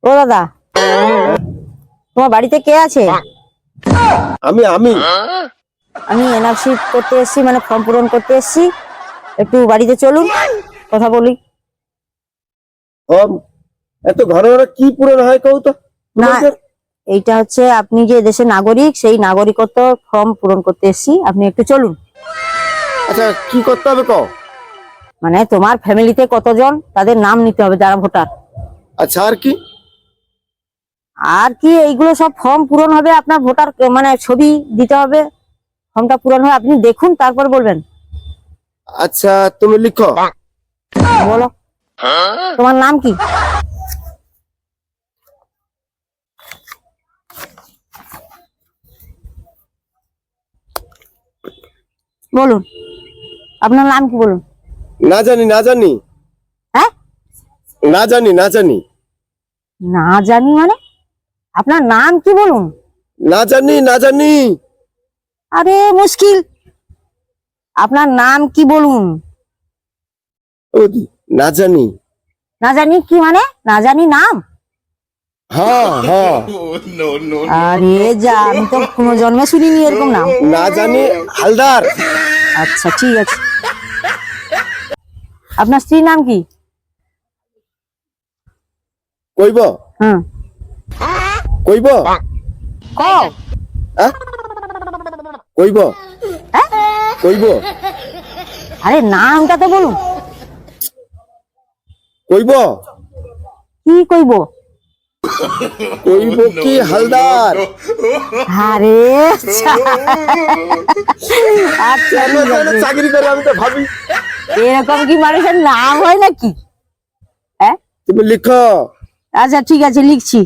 ও দাদা, তোমার বাড়িতে কে আছে? আমি আমি আমি এনআরসি করতে এসেছি, মানে ফর্ম পূরণ করতে এসেছি। একটু বাড়িতে চলুন, কথা বলি। এত ঘন ঘন কি পূরণ হয় কও তো? না, এইটা হচ্ছে আপনি যে দেশের নাগরিক, সেই নাগরিকত্ব ফর্ম পূরণ করতে এসেছি। আপনি একটু চলুন। আচ্ছা, কি করতে হবে কও? মানে তোমার ফ্যামিলিতে কতজন, তাদের নাম নিতে হবে, যারা ভোটার। আচ্ছা, আর কি? আর কি, এইগুলো সব ফর্ম পূরণ হবে। আপনার ভোটার মানে ছবি দিতে হবে, ফর্মটা পূরণ হবে। আপনি দেখুন, তারপর বলবেন। আচ্ছা, তুমি লিখো। বলো, তোমার নাম কি? বলুন, আপনার নাম কি বলুন। না জানি না জানি হ্যাঁ, না জানি না জানি না জানি মানে আপনার নাম কি বলুন। না জানি না জানি আরে মুশকিল, আপনার নাম কি বলুন। না জানি। না জানি কি মানে? না জানি নাম? হ্যাঁ হ্যাঁ, আরে যা, আমি তো কোনো জন্মে শুনিনি এরকম নাম। না জানি হালদার। আচ্ছা ঠিক আছে। আপনার স্ত্রীর নাম কি? কইব হ্যাঁ, কইব কও। হ্যাঁ, কইব হ্যাঁ? কইব আরে নামটা তো বলুন। কইব কি কইব? কইব কি হালদার? আরে আচ্ছা, আচ্ছা, কেন ঠিক যেন আছে। চাকরি করে আমি তো ভাবি। এরকম কি মানুষের নাম হয় নাকি? হ্যাঁ, তুমি লিখো। আচ্ছা ঠিক আছে, লিখছি।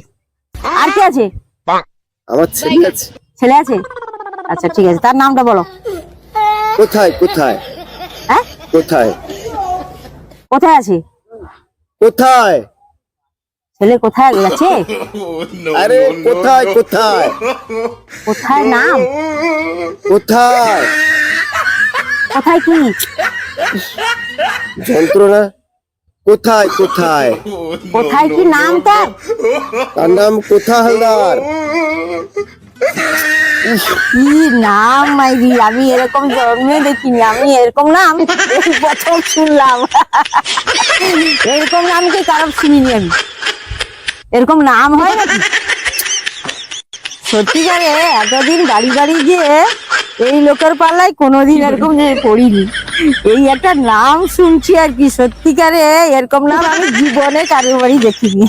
আর কি আছে? আমার ছেলে আছে। ছেলে আছে? আচ্ছা ঠিক আছে, তার নামটা বলো। কোথায় কোথায় হ্যাঁ, কোথায় কোথায় আছে? কোথায়? ছেলে কোথায় গেছে? আরে কোথায় কোথায় কোথায় নাম? কোথায়? কোথায় কি? যন্ত্রণা। কোথায় কোথায়? কোথায় কি নাম তার? তার নাম কোথা হালদার। কি নাম মাইরি, আমি এরকম জন্মে দেখিনি। আমি এরকম নাম এই প্রথম শুনলাম। এরকম নাম কি কারো শুনিনি আমি। এরকম নাম হয় নাকি? সত্যিকারে এতদিন বাড়ি বাড়ি গিয়ে এই লোকের পাল্লায় কোনোদিন এরকম পড়িনি। এই একটা নাম শুনছি আর কি। সত্যিকারে এরকম নাম আমি জীবনে কারোর বাড়ি দেখিনি।